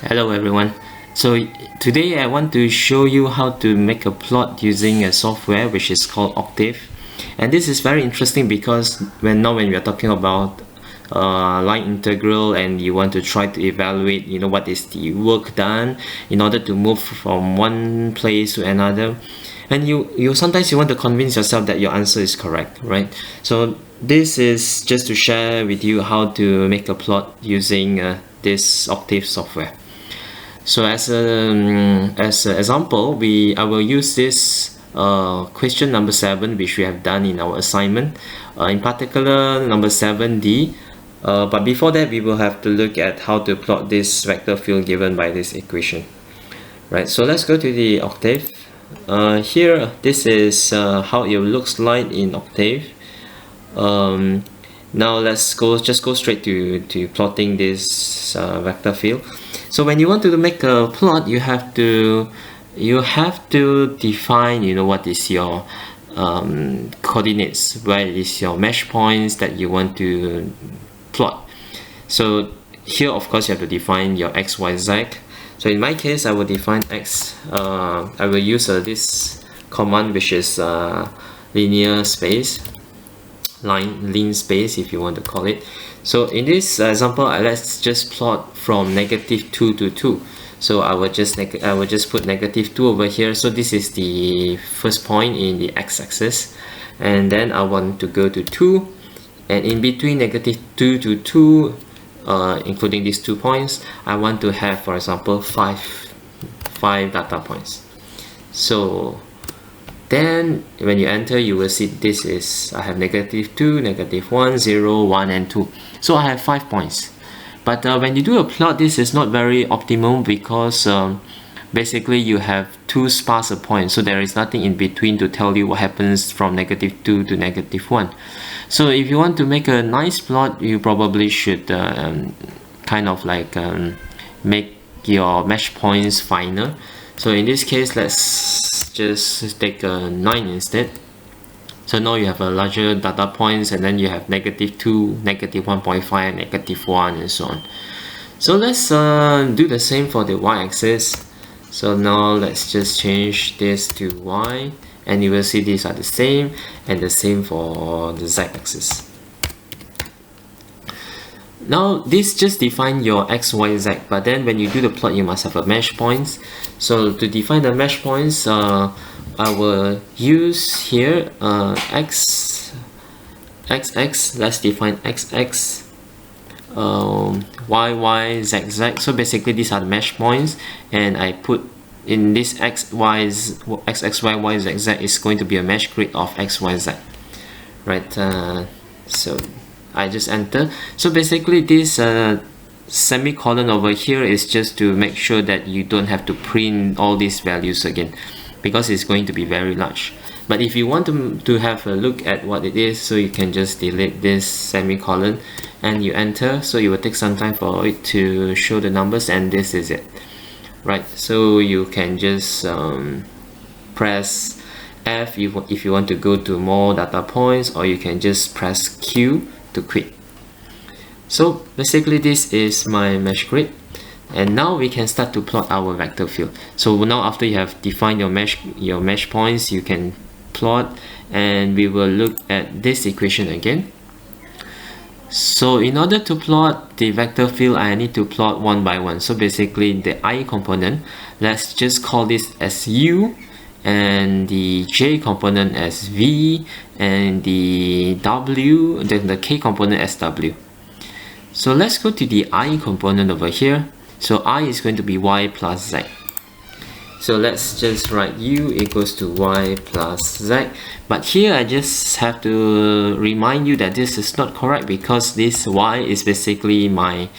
Hello everyone. So today I want to show you how to make a plot using a software which is called Octave. And this is very interesting because when we are talking about line integral and you want to try to evaluate what is the work done in order to move from one place to another, and you sometimes you want to convince yourself that your answer is correct, right? So this is just to share with you how to make a plot using this Octave software. So as an example, I will use this question number 7, which we have done in our assignment, in particular number 7D. But before that, we will have to look at how to plot this vector field given by this equation. Right, so let's go to the Octave. Here, this is how it looks like in Octave. Now let's just go straight to plotting this vector field. So when you want to make a plot, you have to define what is your coordinates, where is your mesh points that you want to plot. So here of course you have to define your x, y, z. So in my case I will define x. I will use this command, which is linear space, line space if you want to call it. So in this example, let's just plot from -2 to 2. So I will just put -2 over here. So this is the first point in the x-axis, and then I want to go to 2, and in between -2 to 2, including these 2 points, I want to have, for example, five data points. So then when you enter, you will see this is, I have -2, -1, 0, 1 and 2. So I have 5 points. But when you do a plot, this is not very optimum because basically you have 2 sparse points, so there is nothing in between to tell you what happens from -2 to -1. So if you want to make a nice plot, you probably should kind of like make your mesh points finer. So in this case, let's just take a 9 instead. So now you have a larger data points, and then you have -2, -1.5, -1, and so on. So let's do the same for the y-axis. So now let's just change this to y, and you will see these are the same, and the same for the z-axis. Now this just define your x, y, z, but then when you do the plot, you must have a mesh points. So to define the mesh points, I will use here x, let's define x, y, z. So basically these are the mesh points, and I put in this x, y, z is going to be a mesh grid of x, y, z, right? So I just enter. So basically this semicolon over here is just to make sure that you don't have to print all these values again, because it's going to be very large. But if you want to have a look at what it is, so you can just delete this semicolon and you enter. So it will take some time for it to show the numbers, and this is it, right? So you can just press F if you want to go to more data points, or you can just press Q to quit. So basically this is my mesh grid, and now we can start to plot our vector field. So now after you have defined your mesh points, you can plot, and we will look at this equation again. So in order to plot the vector field, I need to plot one by one. So basically the I component, let's just call this as U, and the J component as V, and the W, then the K component as W. So let's go to the I component over here. So I is going to be y plus z. So let's just write U equals to y plus z. But here I just have to remind you that this is not correct, because this y is basically my,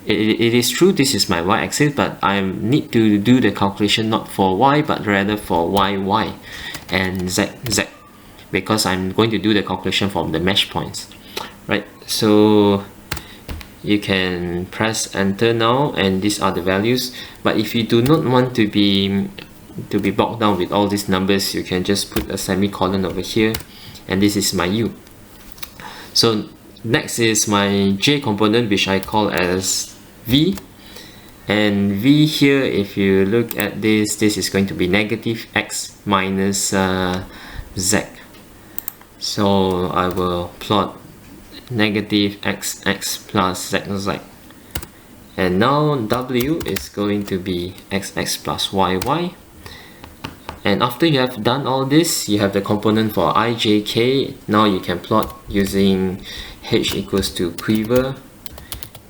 it is true this is my y-axis, but I need to do the calculation not for y, but rather for y and z, because I'm going to do the calculation from the mesh points, right? So you can press enter now, and these are the values. But if you do not want to be bogged down with all these numbers, you can just put a semicolon over here, and this is my U. So next is my J component, which I call as V, And v here, if you look at this is going to be negative x minus z. So I will plot negative x plus z. And now w is going to be x plus y. And after you have done all this, you have the component for I, j, k. Now you can plot using h equals to quiver.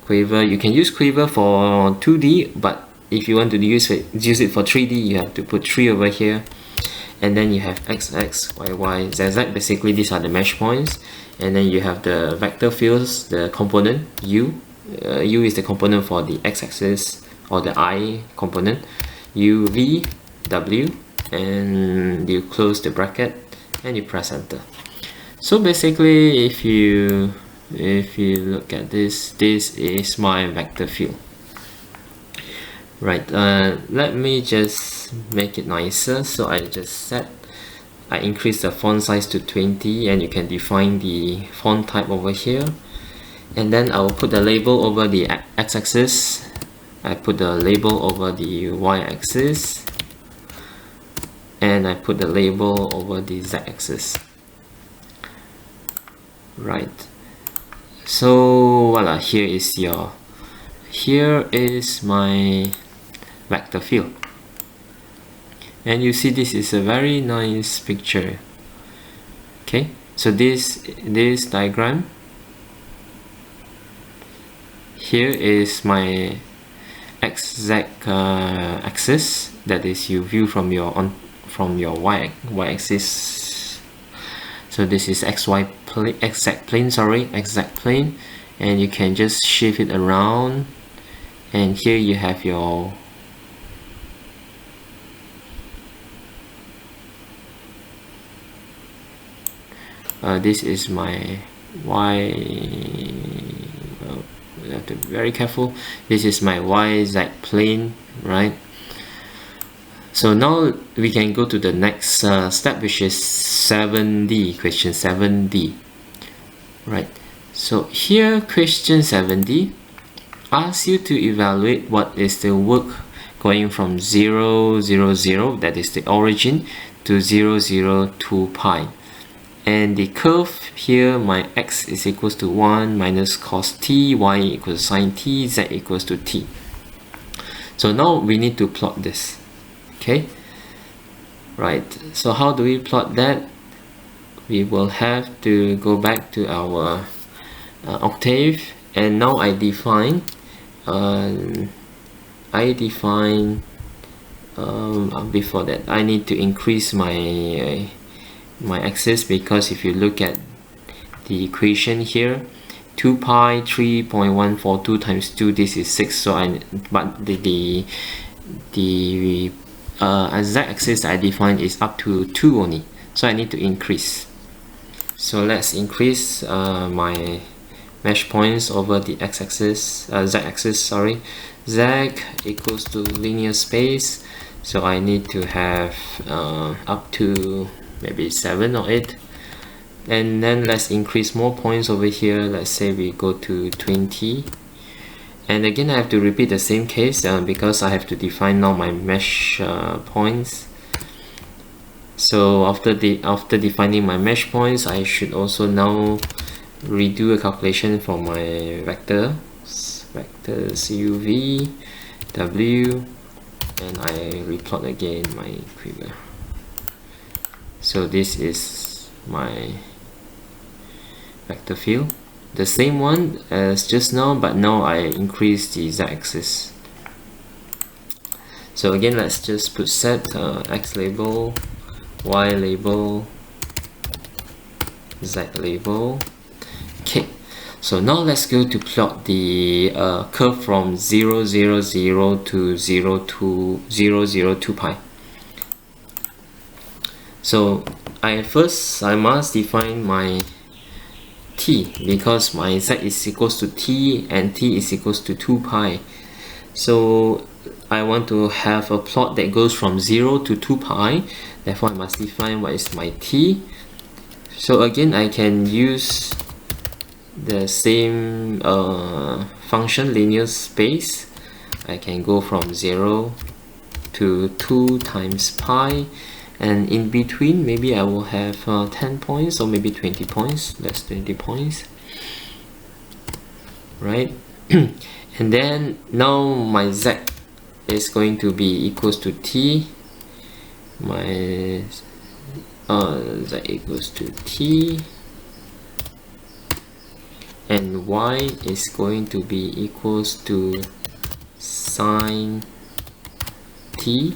You can use quiver for 2D, but if you want to use it for 3D, you have to put 3 over here. And then you have x, y, z. Basically, these are the mesh points. And then you have the vector fields, the component u. U is the component for the x-axis, or the I component. U, v, w. And you close the bracket and you press enter. So basically, if you look at this is my vector field. Right, let me just make it nicer. So I increase the font size to 20, and you can define the font type over here. And then I will put the label over the x-axis. I put the label over the y-axis. And I put the label over the z-axis. Right. So voila, here is my vector field. And you see this is a very nice picture. Okay, so this diagram, here is my xz axis, that is you view from your y-axis. So this is xy plane, exact plane, and you can just shift it around, and here you have your this is my y. You have to be very careful. This is my yz plane, right? So now we can go to the next step, which is 7D, question 7D. Right, so here question 7D asks you to evaluate what is the work going from 0, 0, 0, that is the origin, to 0, 0, 2 pi. And the curve here, my x is equals to 1 minus cos t, y equals to sin t, z equals to t. So now we need to plot this. Okay, right, so how do we plot that? We will have to go back to our Octave, and now I define before that I need to increase my axis, because if you look at the equation here, 2 pi 3.142 times 2, this is 6. So but the z-axis I defined is up to 2 only, so I need to increase. So let's increase my mesh points over the x-axis, z-axis, sorry. Z equals to linear space, so I need to have up to maybe 7 or 8. And then let's increase more points over here. Let's say we go to 20. And again, I have to repeat the same case because I have to define now my mesh points. So after defining my mesh points, I should also now redo a calculation for my vectors u, v, w, and I replot again my quiver. So this is my vector field, the same one as just now, but now I increase the z-axis. So again, let's just put set x label, y label, z label. Okay, so now let's go to plot the curve from 0, 0, 0 to 0, 2, 0, 0, 2 pi. So I must define my t, because my z is equals to t and t is equals to 2 pi. So I want to have a plot that goes from 0 to 2 pi, therefore I must define what is my t. So again, I can use the same function, linear space. I can go from 0 to 2 times pi, and in between maybe I will have 10 points or maybe 20 points. That's 20 points, right? And then now my z is going to be equals to t. My z equals to t, and y is going to be equals to sine t,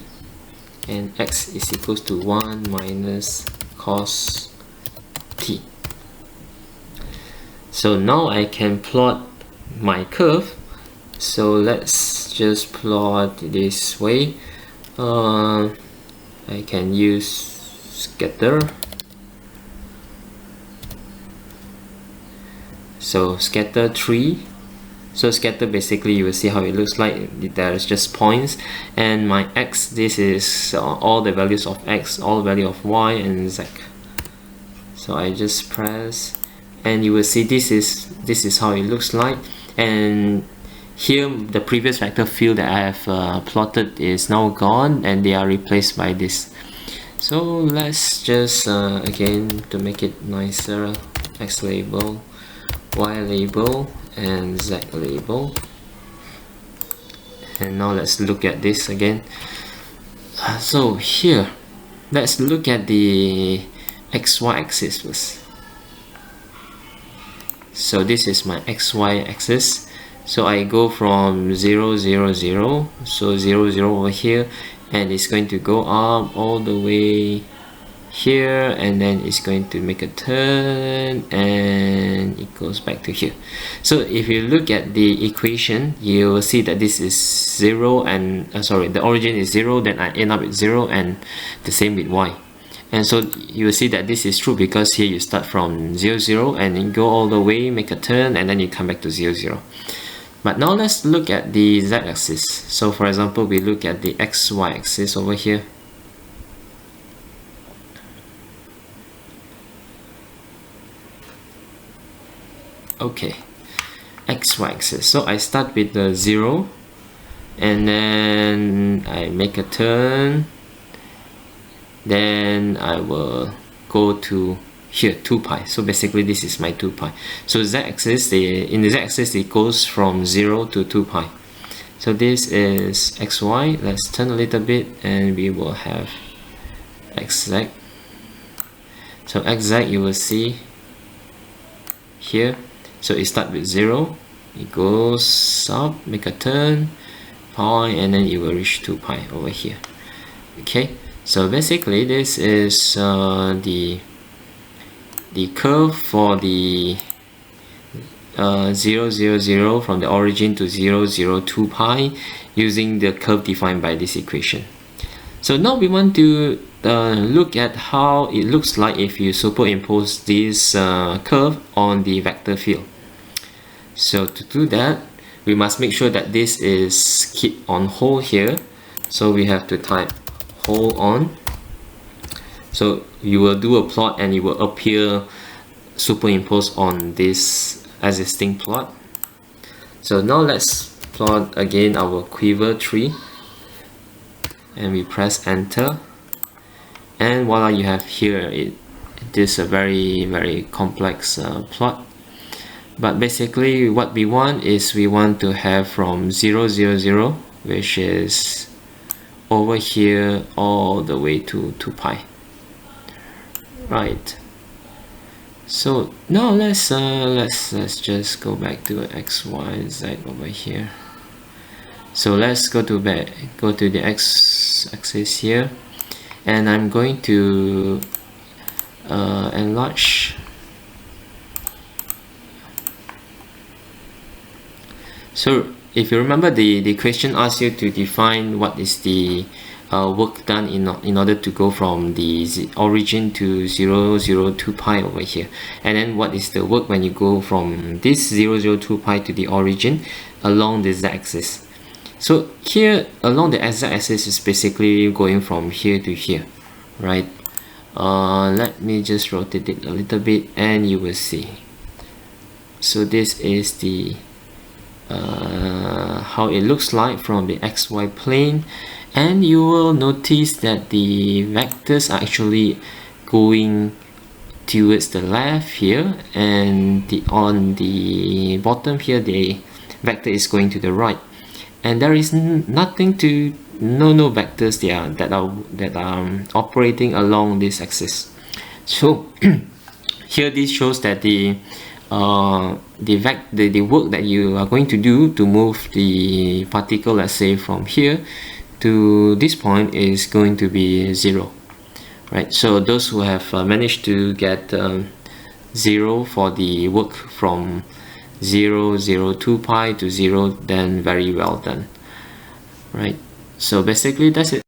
and x is equals to 1 minus cos t. So now I can plot my curve. So let's just plot this way. I can use scatter. So scatter 3. So scatter, basically you will see how it looks like. There's just points, and my x, this is all the values of x, all value of y and z. So I just press, and you will see this is how it looks like. And here the previous vector field that I have plotted is now gone, and they are replaced by this. So let's just again, to make it nicer, x label, y label, and z label. And now let's look at this again. So here, let's look at the xy axis first. So this is my xy axis. So I go from 0 0 0, so 0 0 over here, and it's going to go up all the way here, and then it's going to make a turn, and it goes back to here. So if you look at the equation, you will see that this is 0, and the origin is 0, then I end up with 0, and the same with y. And so you will see that this is true because here you start from 0 0 and then go all the way, make a turn, and then you come back to 0 0. But now let's look at the z-axis. So for example, we look at the xy axis over here. Okay, xy axis. So I start with the 0, and then I make a turn, then I will go to here, 2 pi. So basically this is my 2 pi. So z-axis, in the z-axis it goes from 0 to 2 pi. So this is xy. Let's turn a little bit, and we will have xz. So xz, you will see here. So it starts with 0, it goes up, make a turn, pi, and then it will reach 2 pi over here. Okay, so basically this is the curve for the 0 0 0 from the origin to 0 0 2 pi using the curve defined by this equation. So now we want to look at how it looks like if you superimpose this curve on the vector field. So to do that, we must make sure that this is keep on hold here. So we have to type hold on. So you will do a plot, and it will appear superimposed on this existing plot. So now let's plot again our quiver tree, and we press enter, and voila, you have here it is a very complex plot. But basically what we want is we want to have from 0 0 0, which is over here, all the way to 2 pi. Right. So now let's just go back to x, y, z over here. So let's go to the x-axis here, and I'm going to enlarge. So if you remember, the question asks you to define what is the work done in order to go from the origin to 0 0 2 pi over here, and then what is the work when you go from this 0 0 2 pi to the origin along the z-axis. So here along the z-axis is basically going from here to here, right? Let me just rotate it a little bit, and you will see. So this is the how it looks like from the XY plane, and you will notice that the vectors are actually going towards the left here, and on the bottom here the vector is going to the right, and there is nothing to no vectors there that are operating along this axis. So here this shows that the work that you are going to do to move the particle, let's say from here to this point, is going to be 0, right? So those who have managed to get 0 for the work from 0, 0, 2 pi to 0, then very well done, right? So basically that's it.